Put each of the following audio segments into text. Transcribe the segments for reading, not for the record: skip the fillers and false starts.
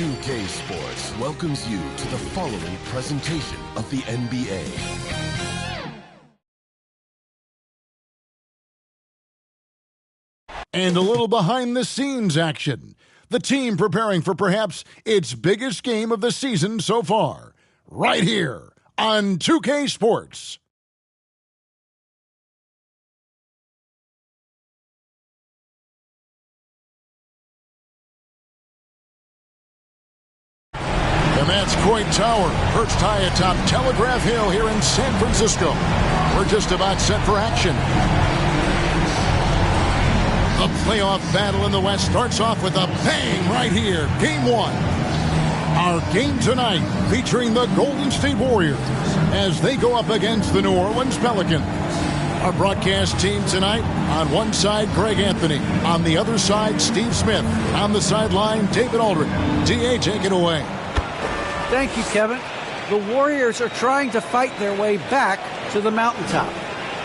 Nba2k Sports welcomes you to the following presentation of the NBA. And a little behind-the-scenes action. The team preparing for perhaps its biggest game of the season so far. Right here on 2K Sports. The Nats Coit Tower, perched high atop Telegraph Hill here in San Francisco. We're just about set for action. The playoff battle in the West starts off with a bang right here. Game 1. Our game tonight featuring the Golden State Warriors as they go up against the New Orleans Pelicans. Our broadcast team tonight, on one side, Greg Anthony. On the other side, Steve Smith. On the sideline, David Aldridge. DA, take it away. Thank you, Kevin. The Warriors are trying to fight their way back to the mountaintop.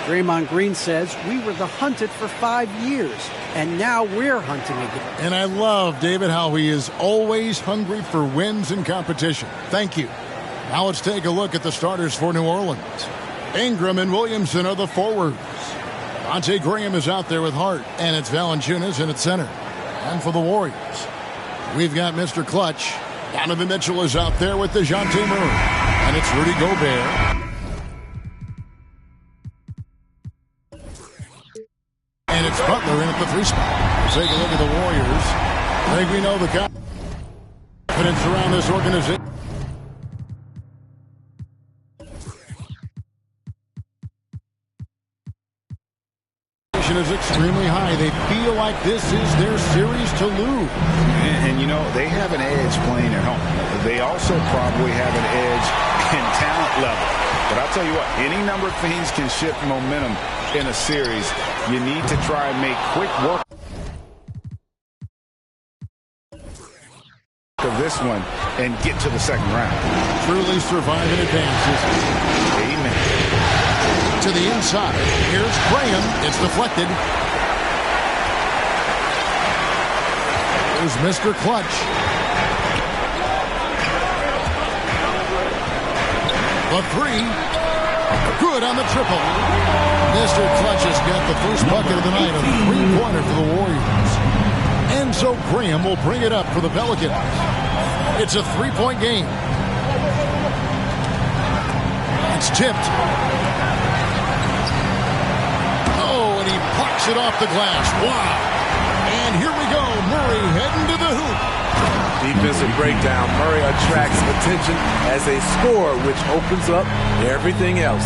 Draymond Green says we were the hunted for 5 years, and now we're hunting again. And I love, David, how he is always hungry for wins and competition. Thank you. Now let's take a look at the starters for New Orleans. Ingram and Williamson are the forwards. Devontae Graham is out there with Hart, and it's Valanciunas in at center. And for the Warriors, we've got Mr. Clutch. Donovan Mitchell is out there with DeJounte Murray. And it's Rudy Gobert. And it's Butler in at the 3 spot. Let's take a look at the Warriors. I think we know the confidence around this organization is extremely high. They feel like this is their series to lose. And you know, they have an edge playing at home. They also probably have an edge in talent level. But I'll tell you what, any number of things can shift momentum in a series. You need to try and make quick work of this one and get to the second round. Truly surviving advances. Amen. To the inside. Here's Graham. It's deflected. Here's Mr. Clutch. The 3. Good on the triple. Mr. Clutch has got the first bucket of the night, a 3-pointer for the Warriors. Enzo Graham will bring it up for the Pelicans. It's a 3-point game. It's tipped. Oh, and he plucks it off the glass. Wow. And here we go. Murray heading to the hoop. Defensive breakdown. Murray attracts attention as a scorer, which opens up everything else.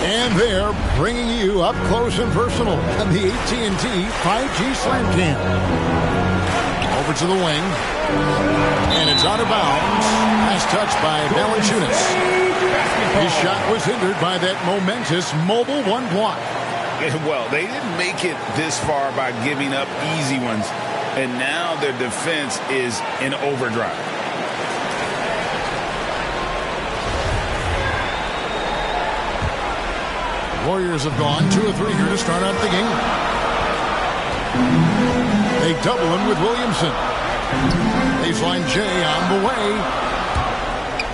And they're bringing you up close and personal on the AT&T 5G Slam Cam. Over to the wing. And it's out of bounds. Last touch by Valanciunas. His shot was hindered by that momentous mobile 1 block. Well, they didn't make it this far by giving up easy ones. And now their defense is in overdrive. Warriors have gone 2 of 3 here to start out the game. They double him with Williamson. Baseline J on the way.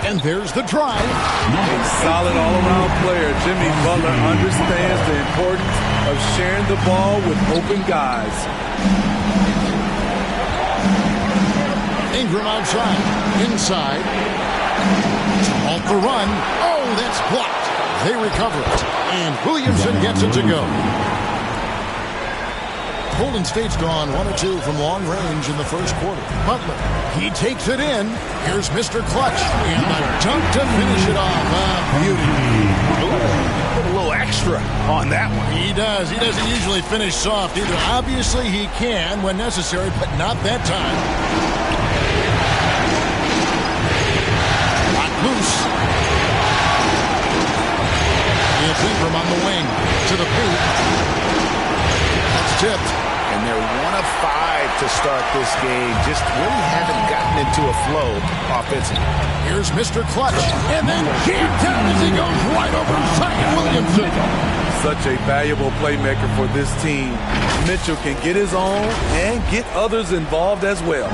And there's the drive. A solid all-around player. Jimmy Butler understands the importance of sharing the ball with open guys. Ingram outside. Inside. Off the run. Oh, that's blocked. They recover it. And Williamson gets it to go. Golden State's gone 1 of 2 from long range in the first quarter. Butler, he takes it in. Here's Mr. Clutch. And the dunk to finish it off. Beauty. Put a little extra on that one. He does. He doesn't usually finish soft either. Obviously, he can when necessary, but not that time. Lock loose. It's Ingram on the wing to the paint. That's tipped. And they're 1 of 5 to start this game. Just really haven't gotten into a flow offensively. Here's Mr. Clutch. And then jammed down as he goes right over Zion Williamson. Such a valuable playmaker for this team. Mitchell can get his own and get others involved as well.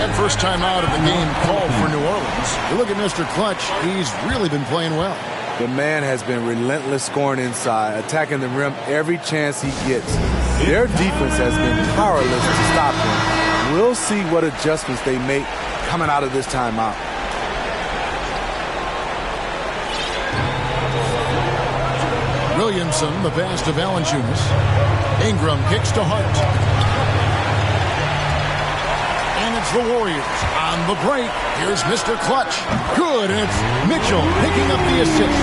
And first time out of the game called for New Orleans. You look at Mr. Clutch. He's really been playing well. The man has been relentless scoring inside, attacking the rim every chance he gets. Their defense has been powerless to stop him. We'll see what adjustments they make coming out of this timeout. Williamson, the pass to Valanciunas. Ingram kicks to Hart. And it's the Warriors on the break. Here's Mr. Clutch. Good, and it's Mitchell picking up the assist.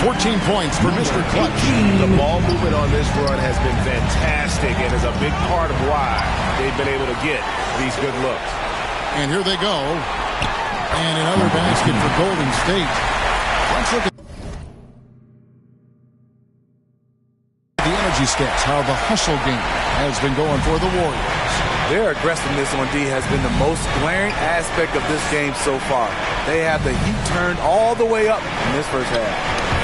14 points for Mr. Clutch. The ball movement on this run has been fantastic and is a big part of why they've been able to get these good looks. And here they go. And another basket for Golden State. Let's look at the energy stats, how the hustle game has been going for the Warriors. Their aggressiveness on D has been the most glaring aspect of this game so far. They have the heat turned all the way up in this first half.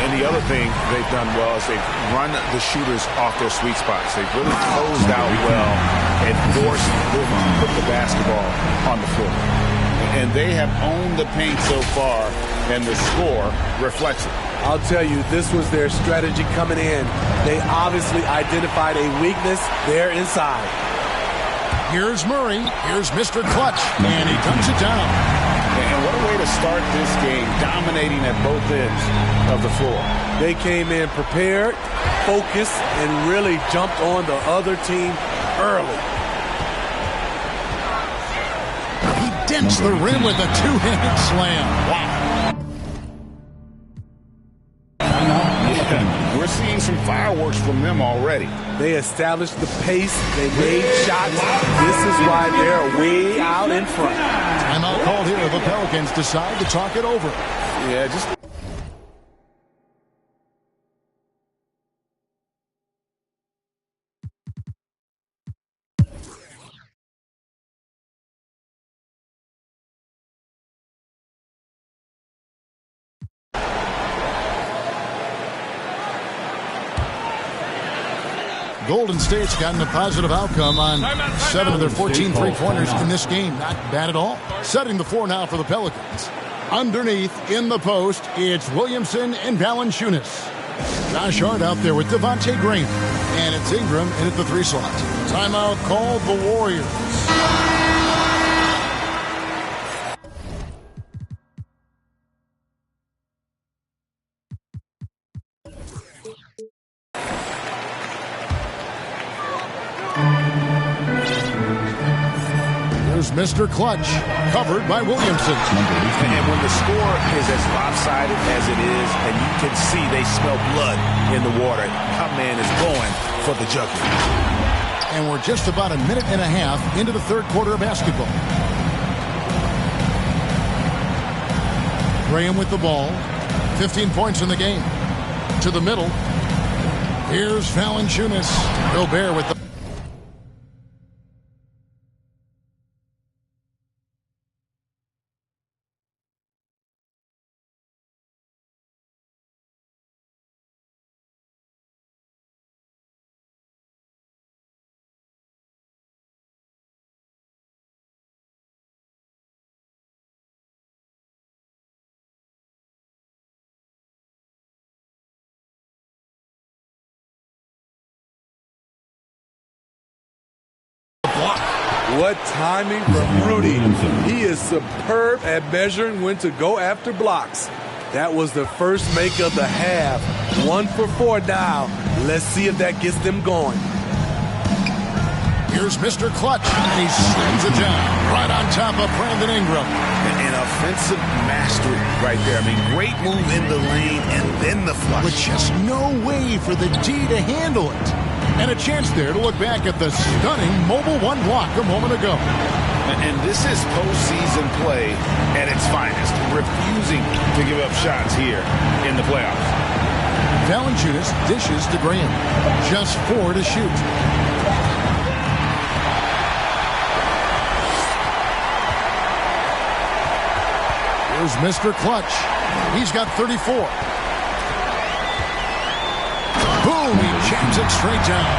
And the other thing they've done well is they've run the shooters off their sweet spots. They've really closed out well and forced them to put the basketball on the floor. And they have owned the paint so far, and the score reflects it. I'll tell you, this was their strategy coming in. They obviously identified a weakness there inside. Here's Murray. Here's Mr. Clutch. And he dunks it down. And what a way to start this game, dominating at both ends of the floor. They came in prepared, focused, and really jumped on the other team early. He dents the rim with a two-handed slam. Wow. Yeah, we're seeing some fireworks from them already. They established the pace. They made shots. This is why they're way out in front. Timeout called here. The Pelicans decide to talk it over. Yeah, just... Golden State's gotten a positive outcome on 7 of their 14 three-pointers in this game. Not bad at all. Setting the floor now for the Pelicans. Underneath, in the post, it's Williamson and Valanciunas. Josh Hart out there with Devontae Graham. And it's Ingram in at the 3 slot. Timeout called the Warriors. There's Mr. Clutch, covered by Williamson. And when the score is as lopsided as it is, and you can see they smell blood in the water, our man is going for the jugular. And we're just about a minute and a half into the third quarter of basketball. Graham with the ball. 15 points in the game. To the middle. Here's Valanciunas. Gobert with the... What timing from Rudy. He is superb at measuring when to go after blocks. That was the first make of the half. 1 for 4 now. Let's see if that gets them going. Here's Mr. Clutch, and he slams it down right on top of Brandon Ingram. An offensive mastery right there. I mean, great move in the lane and then the flush. With just no way for the D to handle it. And a chance there to look back at the stunning Mobile One block a moment ago. And this is postseason play at its finest, refusing to give up shots here in the playoffs. Valanciunas dishes to Graham. Just 4 to shoot. Here's Mr. Clutch. He's got 34. Boom, he jams it straight down.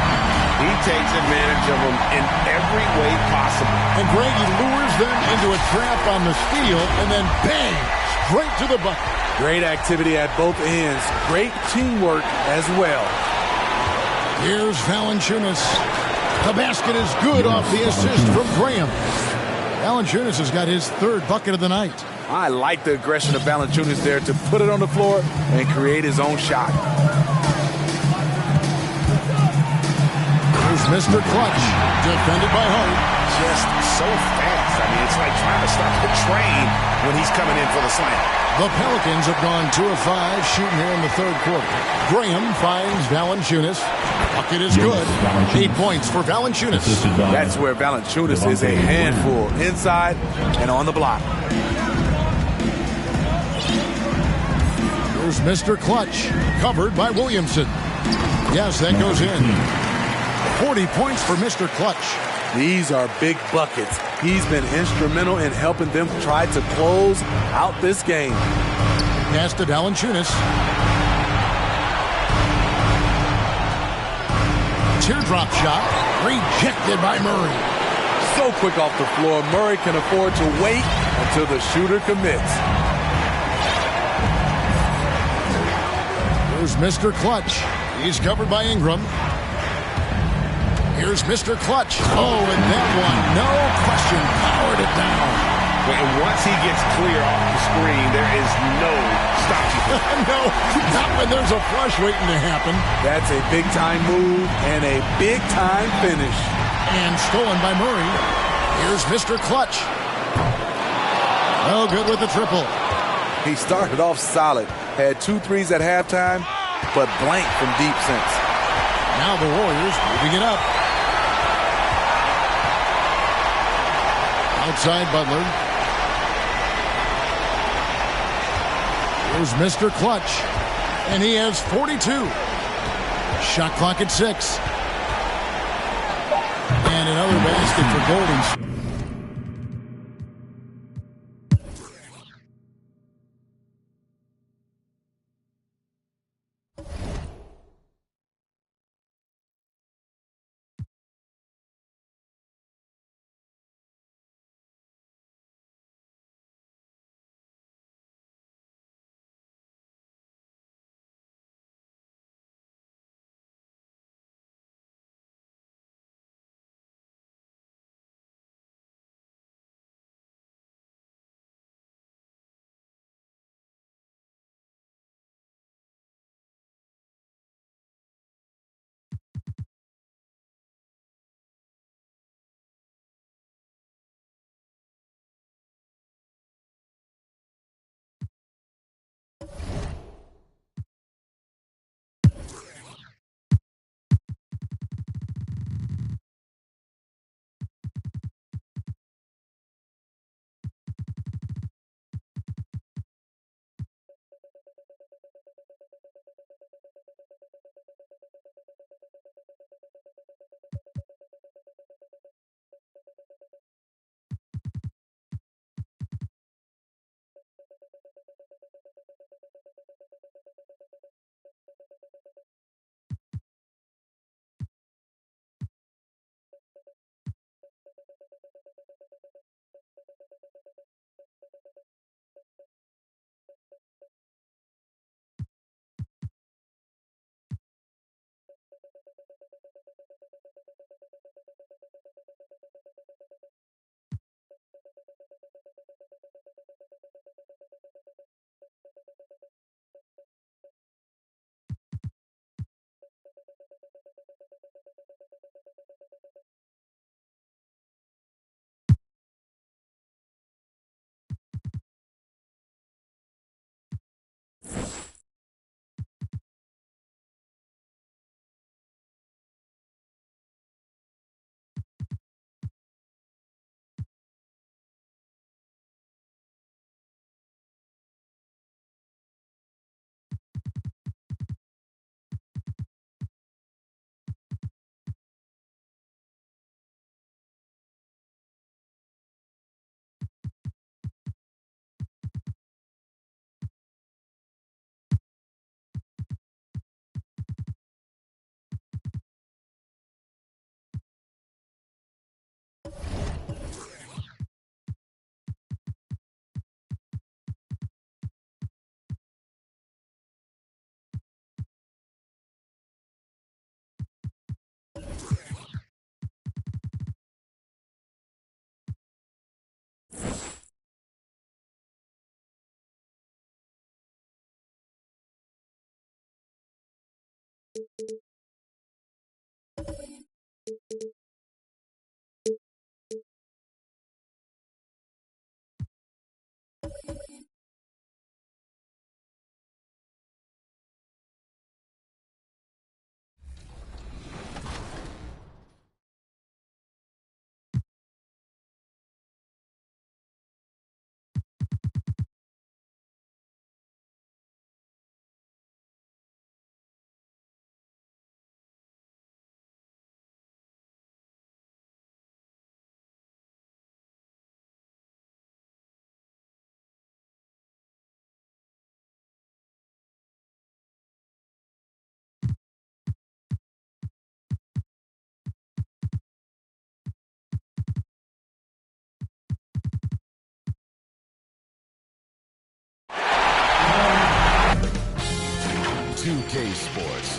He takes advantage of them in every way possible. And Greg, he lures them into a trap on the steal, and then bang, straight to the bucket. Great activity at both ends. Great teamwork as well. Here's Valanciunas. The basket is good off the assist from Graham. Valanciunas has got his 3rd bucket of the night. I like the aggression of Valanciunas there to put it on the floor and create his own shot. Here's Mr. Clutch, defended by Hope. Just so fast. I mean, it's like trying to stop the train when he's coming in for the slam. The Pelicans have gone 2 of 5 shooting here in the 3rd quarter. Graham finds Valanciunas. Bucket is good. 8 points for Valanciunas. That's where Valanciunas is a handful, inside and on the block. Here's Mr. Clutch, covered by Williamson. Yes, that goes in. 40 points for Mr. Clutch. These are big buckets. He's been instrumental in helping them try to close out this game. Pass to Valanciunas. Teardrop shot, rejected by Murray. So quick off the floor, Murray can afford to wait until the shooter commits. Here's Mr. Clutch. He's covered by Ingram. Here's Mr. Clutch. Oh, and that one, no question, powered it down. And once he gets clear off the screen, there is no stopping him. No, not when there's a flush waiting to happen. That's a big-time move and a big-time finish. And stolen by Murray. Here's Mr. Clutch. Oh, good with the triple. He started off solid. Had 2 threes at halftime, but blank from deep since. Now the Warriors moving it up. Outside Butler. Here's Mr. Clutch. And he has 42. Shot clock at 6. And another basket for Golden State.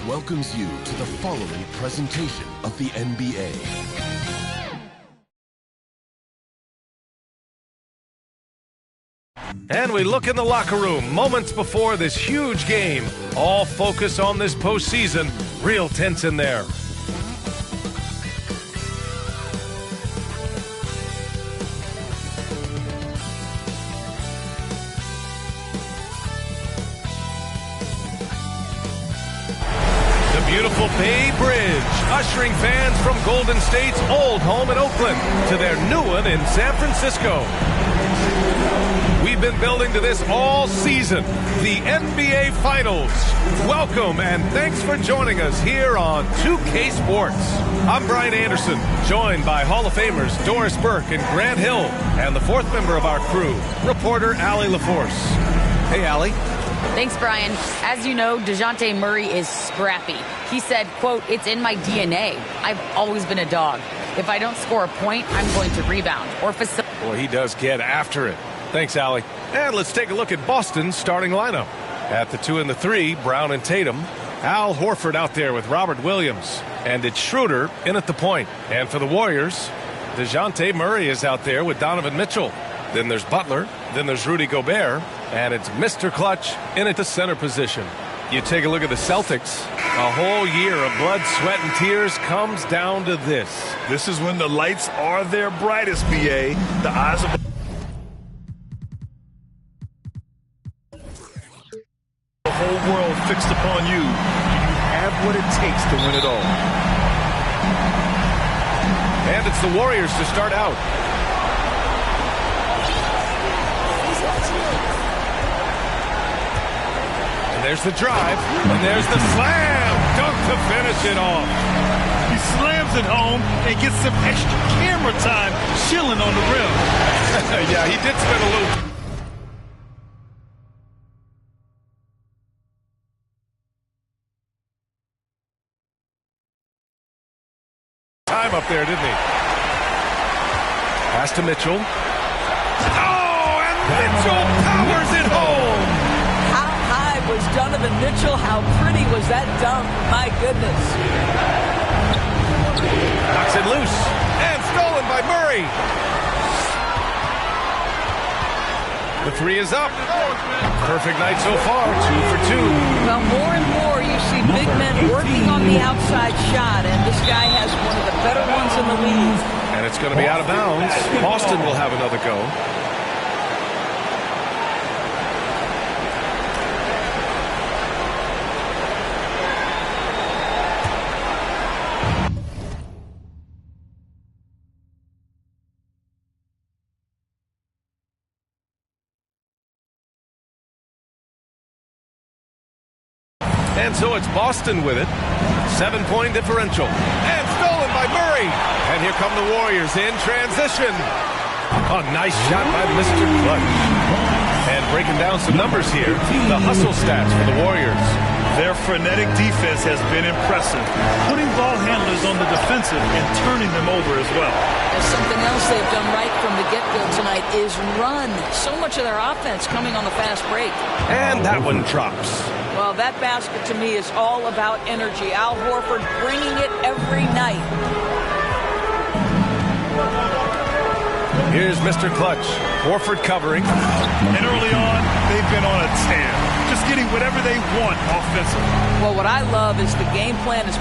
welcomes you to the following presentation of the NBA. And we look in the locker room moments before this huge game. All focus on this postseason. Real tense in there. The beautiful Bay Bridge, ushering fans from Golden State's old home in Oakland to their new one in San Francisco. We've been building to this all season, the NBA Finals. Welcome and thanks for joining us here on 2K Sports. I'm Brian Anderson, joined by Hall of Famers Doris Burke and Grant Hill, and the fourth member of our crew, reporter Allie LaForce. Hey, Allie. Thanks, Brian. As you know, DeJounte Murray is scrappy. He said, quote, "It's in my DNA. I've always been a dog. If I don't score a point, I'm going to rebound or facilitate." Boy, he does get after it. Thanks, Allie. And let's take a look at Boston's starting lineup. At the 2 and the 3, Brown and Tatum. Al Horford out there with Robert Williams. And it's Schroeder in at the point. And for the Warriors, DeJounte Murray is out there with Donovan Mitchell. Then there's Butler. Then there's Rudy Gobert. And it's Mr. Clutch in at the center position. You take a look at the Celtics. A whole year of blood, sweat, and tears comes down to this. This is when the lights are their brightest, BA. The eyes of the whole world fixed upon you. Do you have what it takes to win it all? And it's the Warriors to start out. And there's the drive, and there's the slam dunk to finish it off. He slams it home and gets some extra camera time chilling on the rim. Yeah, he did spend a little time up there, didn't he? Pass to Mitchell. Oh, and Mitchell powers it home. How high was Donovan Mitchell? How pretty was that dunk? My goodness. Knocks it loose. And stolen by Murray. The three is up. Perfect night so far, 2 for 2. Well, more and more you see big men working on the outside shot, and this guy has one of the better ones in the league. And it's going to be out of bounds. Boston will have another go. And so it's Boston with it. 7-point differential. And stolen by Murray. And here come the Warriors in transition. A nice shot by Mr. Clutch. And breaking down some numbers here, the hustle stats for the Warriors. Their frenetic defense has been impressive, putting ball handlers on the defensive and turning them over as well. And something else they've done right from the get-go tonight is run. So much of their offense coming on the fast break. And that one drops. Well, that basket to me is all about energy. Al Horford bringing it every night. Here's Mr. Clutch. Horford covering. And early on, they've been on a tear, just getting whatever they want offensively. Well, what I love is the game plan is